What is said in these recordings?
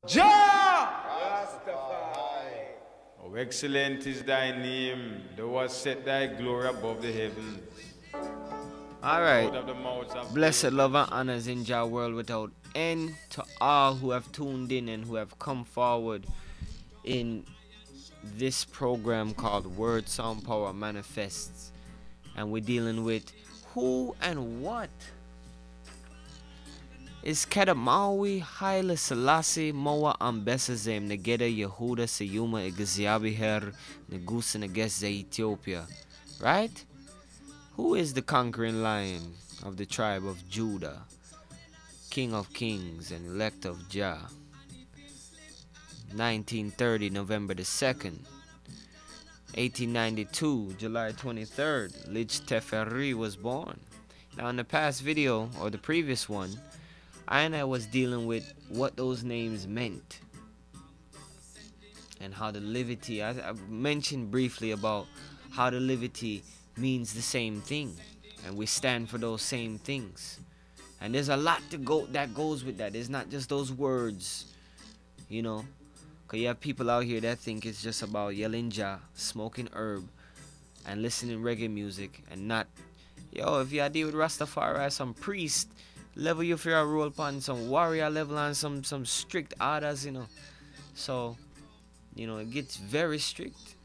Jah! RASTAFARI. Oh, excellent is thy name. Thou hast set thy glory above the heavens. Alright. Blessed love and honors in Jah world without end to all who have tuned in and who have come forward in this program called Word Sound Power Manifests. And we're dealing with who and what is Qedemawi, Haile Selassie, Moa Ambesazem, Negeda Yehuda Seyuma Egaziabiher, Negus Negeze Ethiopia. Right? Who is the conquering lion of the tribe of Judah, King of Kings and elect of Jah? 1930, November the 2nd. 1892, July 23rd, Lich Teferi was born. Now in the past video, or the previous one, I was dealing with what those names meant and how the livity, I mentioned briefly about how the livity means the same thing and we stand for those same things, and there's a lot that goes with that. It's not just those words, you know, because you have people out here that think it's just about yelling Jah, smoking herb and listening reggae music, and not, yo, if you deal with Rastafari, some priest level, you feel a roll upon some warrior level and some strict orders, you know. So, you know, it gets very strict.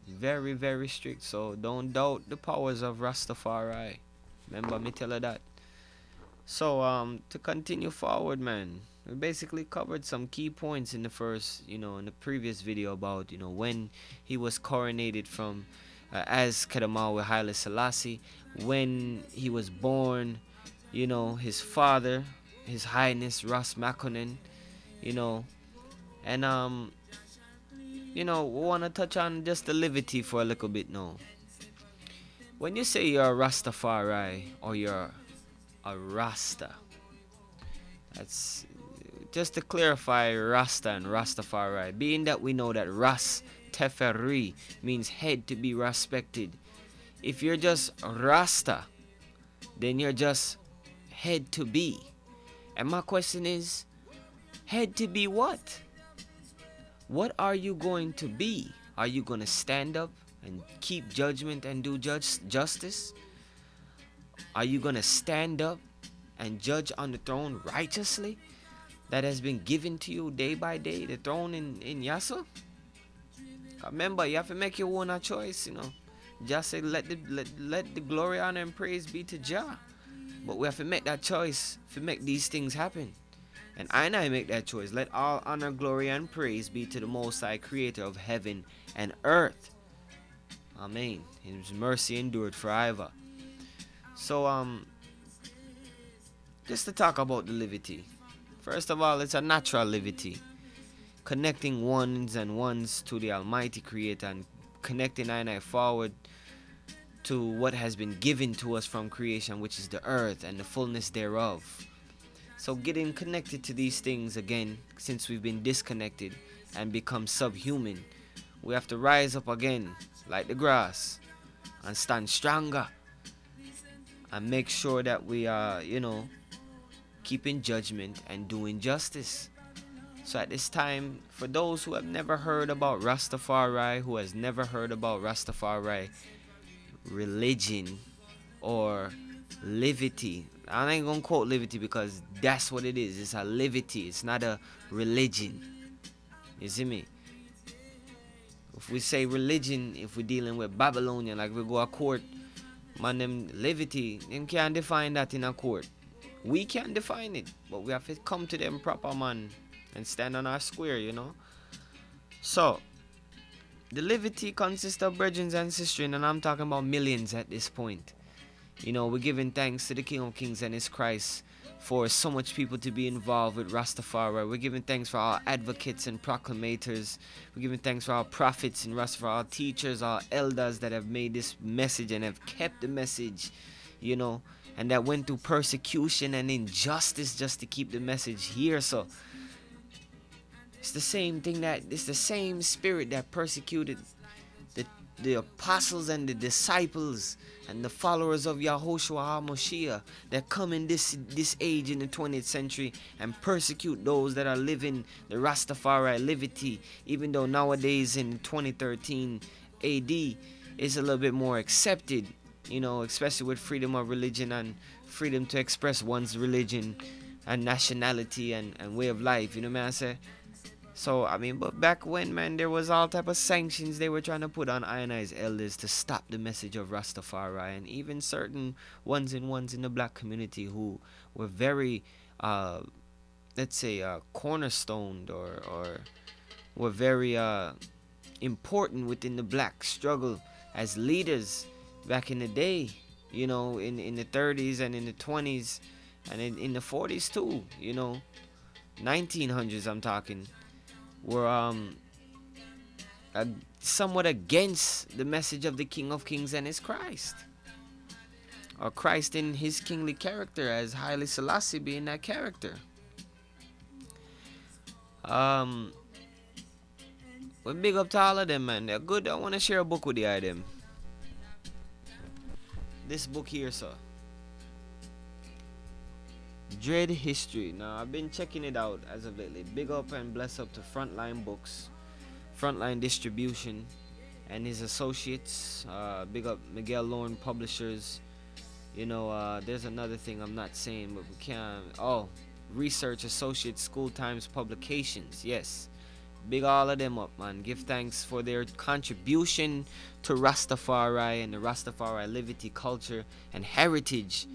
Very, very strict. So don't doubt the powers of Rastafari. Remember me tell her that. So to continue forward, man, we basically covered some key points in the first, you know, in the previous video about, you know, when he was coronated from as Qedemawi Haile Selassie, when he was born, you know, his father, His Highness Ras Makonnen, you know, and you know, we want to touch on just the livity for a little bit now. When you say you're a Rastafari or you're a Rasta, that's just to clarify Rasta and Rastafari, being that we know that Ras Teferi means head to be respected. If you're just Rasta, then you're just head to be. And my question is, head to be what? What are you going to be? Are you going to stand up and keep judgment and do justice? Are you going to stand up and judge on the throne righteously that has been given to you day by day, the throne in Yasa? Remember, you have to make your own choice, you know. Just say, let the glory, honor, and praise be to Jah. But we have to make that choice to make these things happen. And I make that choice. Let all honor, glory, and praise be to the Most High, Creator of heaven and earth. Amen. His mercy endured forever. So, just to talk about the livity. First of all, it's a natural livity. Connecting ones and ones to the Almighty Creator and connecting I forward to what has been given to us from creation, which is the earth and the fullness thereof. So getting connected to these things again, since we've been disconnected and become subhuman, we have to rise up again like the grass and stand stronger and make sure that we are, you know, keeping judgment and doing justice. So at this time, for those who have never heard about Rastafari, who has never heard about Rastafari religion or livity, I ain't gonna quote livity because that's what it is. It's a livity. It's not a religion. You see me? If we say religion, if we're dealing with Babylonian, like we go to court, man, them livity, them can't define that in a court. We can't define it, but we have to come to them proper, man, and stand on our square, you know. So the livity consists of brethren and sisters, and I'm talking about millions at this point. You know, we're giving thanks to the King of Kings and His Christ for so much people to be involved with Rastafari. We're giving thanks for our advocates and proclamators. We're giving thanks for our prophets in Rastafari, our teachers, our elders that have made this message and have kept the message, you know, and that went through persecution and injustice just to keep the message here. So it's the same thing, that it's the same spirit that persecuted the apostles and the disciples and the followers of YAHOSHUA HA-MOSHIYAH that come in this age in the 20th century and persecute those that are living the Rastafari liberty, even though nowadays in 2013 AD it's a little bit more accepted, you know, especially with freedom of religion and freedom to express one's religion and nationality and way of life, you know what I'm saying? So, I mean, but back when, man, there was all type of sanctions they were trying to put on ionized elders to stop the message of Rastafari, and even certain ones in the black community who were very, let's say, cornerstoned or were very important within the black struggle as leaders back in the day, you know, in the 30s and in the 20s and in the 40s too, you know, 1900s I'm talking, were somewhat against the message of the King of Kings and his Christ, or Christ in his kingly character, as Haile Selassie being that character. Well, big up to all of them, man. They're good. I want to share a book with you, them. This book here, sir. Dread History. Now, I've been checking it out as of lately. Big up and bless up to Frontline Books, Frontline Distribution, and his associates. Big up Miguel Lorne Publishers. You know, there's another thing I'm not saying, but we can't. Oh, Research Associates, School Times Publications. Yes. Big all of them up, man. Give thanks for their contribution to Rastafari and the Rastafari liberty culture and heritage.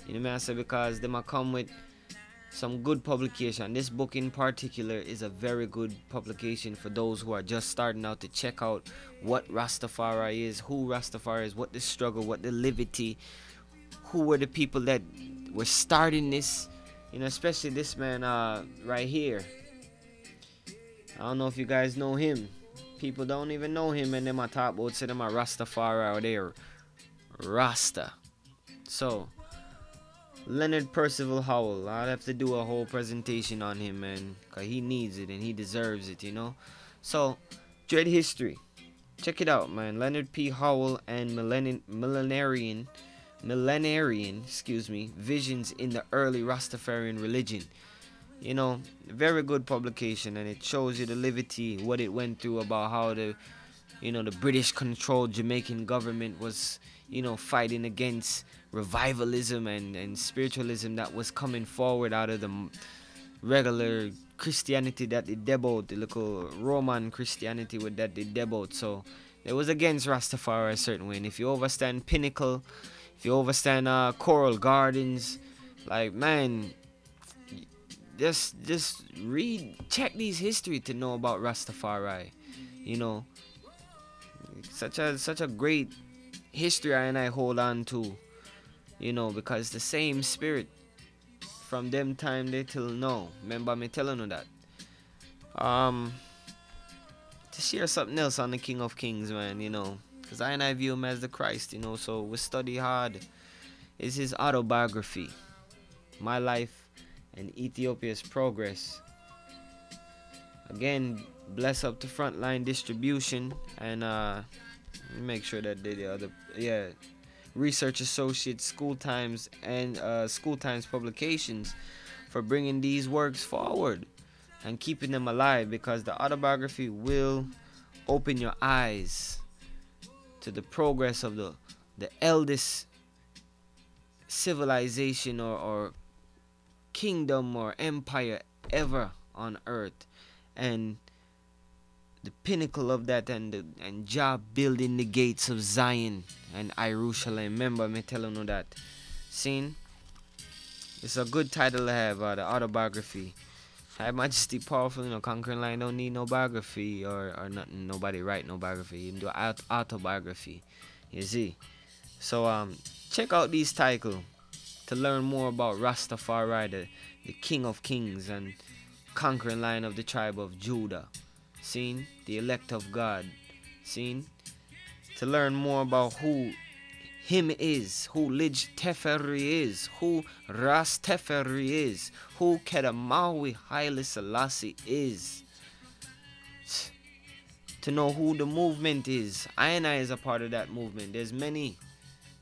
You know what I say? Because they might come with some good publication. This book in particular is a very good publication for those who are just starting out to check out what Rastafari is, who Rastafari is, what the struggle, what the liberty, who were the people that were starting this. You know, especially this man right here. I don't know if you guys know him. People don't even know him, and then my top would say them a Rastafari or they're Rasta. So Leonard Percival Howell, I'll have to do a whole presentation on him, man, because he needs it and he deserves it, you know. So, Dread History, check it out, man. Leonard P. Howell and millenarian, visions in the early Rastafarian religion. You know, very good publication, and it shows you the liberty, what it went through, about how the, you know, the British controlled Jamaican government was, you know, fighting against revivalism and spiritualism that was coming forward out of the regular Christianity that they debuted, the little Roman Christianity with that they debuted. So it was against Rastafari a certain way. And if you overstand Pinnacle, if you overstand Coral Gardens, like, man, just check these history to know about Rastafari. You know, such a great history I hold on to. You know, because the same spirit from them time they till now. Remember me telling you that. To share something else on the King of Kings, man, you know, because I view him as the Christ, you know, so we study hard. Is his autobiography, My Life and Ethiopia's Progress. Again, bless up to Frontline Distribution, and make sure that they the other, yeah, Research Associates, School Times, and School Times Publications for bringing these works forward and keeping them alive, because the autobiography will open your eyes to the progress of the eldest civilization or kingdom or empire ever on earth, and the pinnacle of that, and Jah building the gates of Zion and Jerusalem. Remember me telling you that. Seen? It's a good title to have, the autobiography. High Majesty Powerful, you know, Conquering Lion don't need no biography or nothing. Nobody write no biography. You can do autobiography. You see? So check out these titles to learn more about Rastafari, the King of Kings and Conquering Lion of the tribe of Judah. Seen? The elect of God. Seen? To learn more about who him is, who Lij Teferi is, who Rastafari is, who Qedemawi Haile Selassie is. to know who the movement is. I and I is a part of that movement. There's many.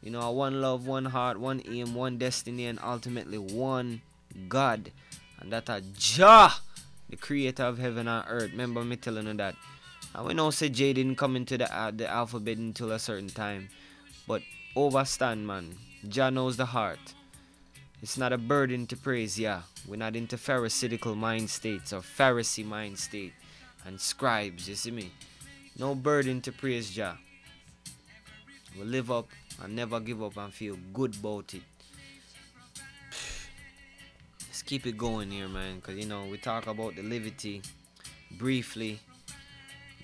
You know, one love, one heart, one aim, one destiny, and ultimately one God. And that a Jah, the creator of heaven and earth. Remember me telling you that. And we know say J didn't come into the alphabet until a certain time. But overstand, man. Jah knows the heart. It's not a burden to praise Yah. We're not into pharisaical mind states or Pharisee mind state and scribes, you see me? No burden to praise Jah. We live up and never give up and feel good about it. Let's keep it going here, man, because you know we talk about the liberty briefly.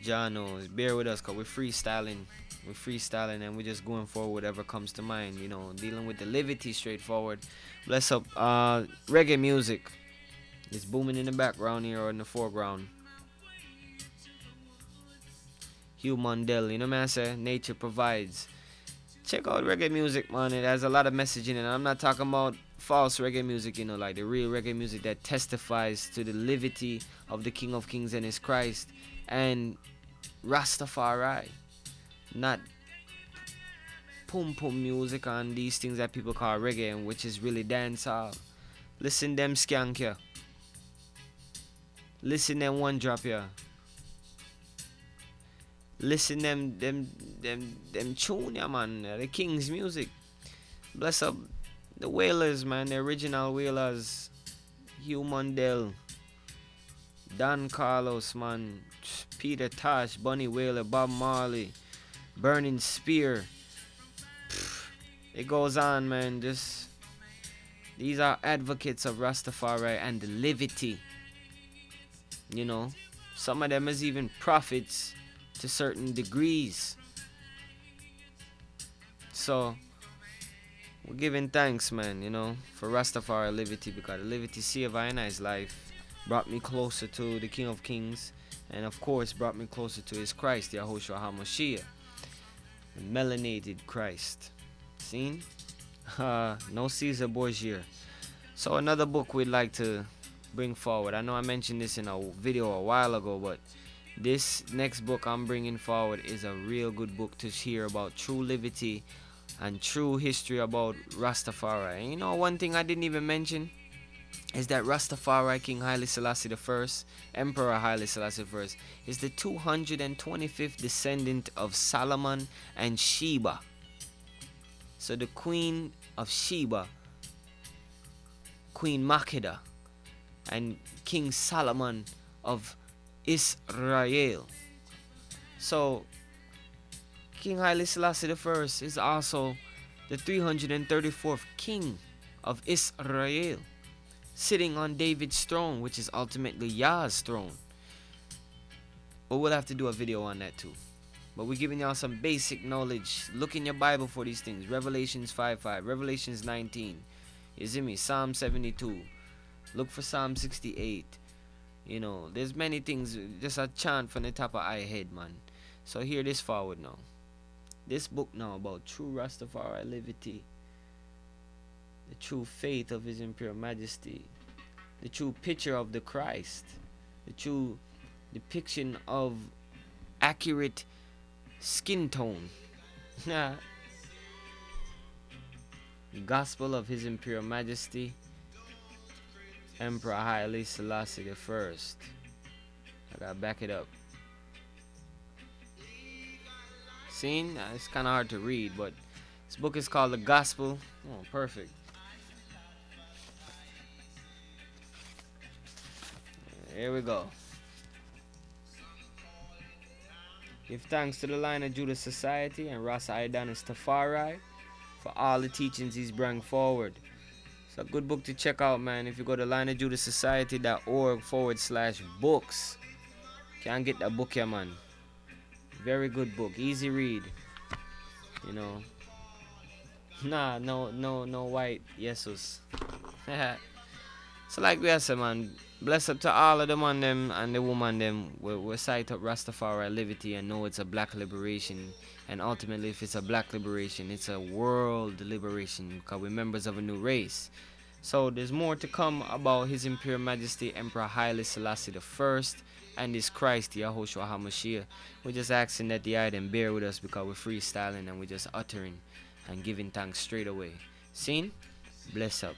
Jah knows. Bear with us because we're freestyling. We're freestyling and we're just going for whatever comes to mind, you know, dealing with the liberty straightforward. Bless up. Reggae music is booming in the background here or in the foreground. Hugh Mondell, you know what I say? Nature provides. Check out reggae music, man. It has a lot of messaging, and I'm not talking about false reggae music, you know, like the real reggae music that testifies to the liberty of the King of Kings and His Christ and Rastafari. Not pum pum music and these things that people call reggae, and which is really dancehall. Listen them skank here. Listen them one drop here. Listen them tune, yeah, man. The King's music. Bless up the Wailers, man. The original Wailers. Hugh Mondell, Don Carlos, man. Peter Tosh, Bunny Wailer, Bob Marley, Burning Spear. It goes on, man. Just these are advocates of Rastafari and the liberty. You know, some of them is even prophets to certain degrees. So we're giving thanks, man, you know, for Rastafari liberty, because the liberty saved I and I's life, brought me closer to the King of Kings, and of course brought me closer to His Christ, YAHOSHUA HaMOSHIYAH, the melanated Christ. Seen? No Caesar Borgia. So another book we'd like to bring forward. I know I mentioned this in a video a while ago, but this next book I'm bringing forward is a real good book to hear about true liberty and true history about Rastafari. And you know, one thing I didn't even mention is that Rastafari, King Haile Selassie I, Emperor Haile Selassie I, is the 225th descendant of Solomon and Sheba. So the Queen of Sheba, Queen Makeda, and King Solomon of Israel. So King Haile Selassie I is also the 334th king of Israel, sitting on David's throne, which is ultimately Yah's throne. But we'll have to do a video on that too. But we're giving y'all some basic knowledge. Look in your Bible for these things. Revelations 5:5, Revelations 19. You see me? Psalm 72. Look for Psalm 68. You know, there's many things. Just a chant from the top of our head, man. So hear this forward now. This book now about true Rastafari liberty, the true faith of His Imperial Majesty, the true picture of the Christ, the true depiction of accurate skin tone. The Gospel of His Imperial Majesty, Emperor Haile Selassie I. I gotta back it up. Seen? It's kind of hard to read, but this book is called The Gospel. Oh, perfect. Here we go. Give thanks to the Line of Judah Society and Ras Aidan Tafari for all the teachings he's brought forward. It's a good book to check out, man. If you go to lineofjudassociety.org/books, can't get that book here, man. Very good book, easy read. You know, no white Jesus. So like we said, man, bless up to all of them on them and the woman them. We cite up Rastafari liberty and know it's a black liberation. And ultimately, if it's a black liberation, it's a world liberation, because we're members of a new race. So there's more to come about His Imperial Majesty Emperor Haile Selassie I and His Christ Yahushua HaMoshiach. We're just asking that the item bear with us because we're freestyling and we're just uttering and giving thanks straight away. Seen? Bless up.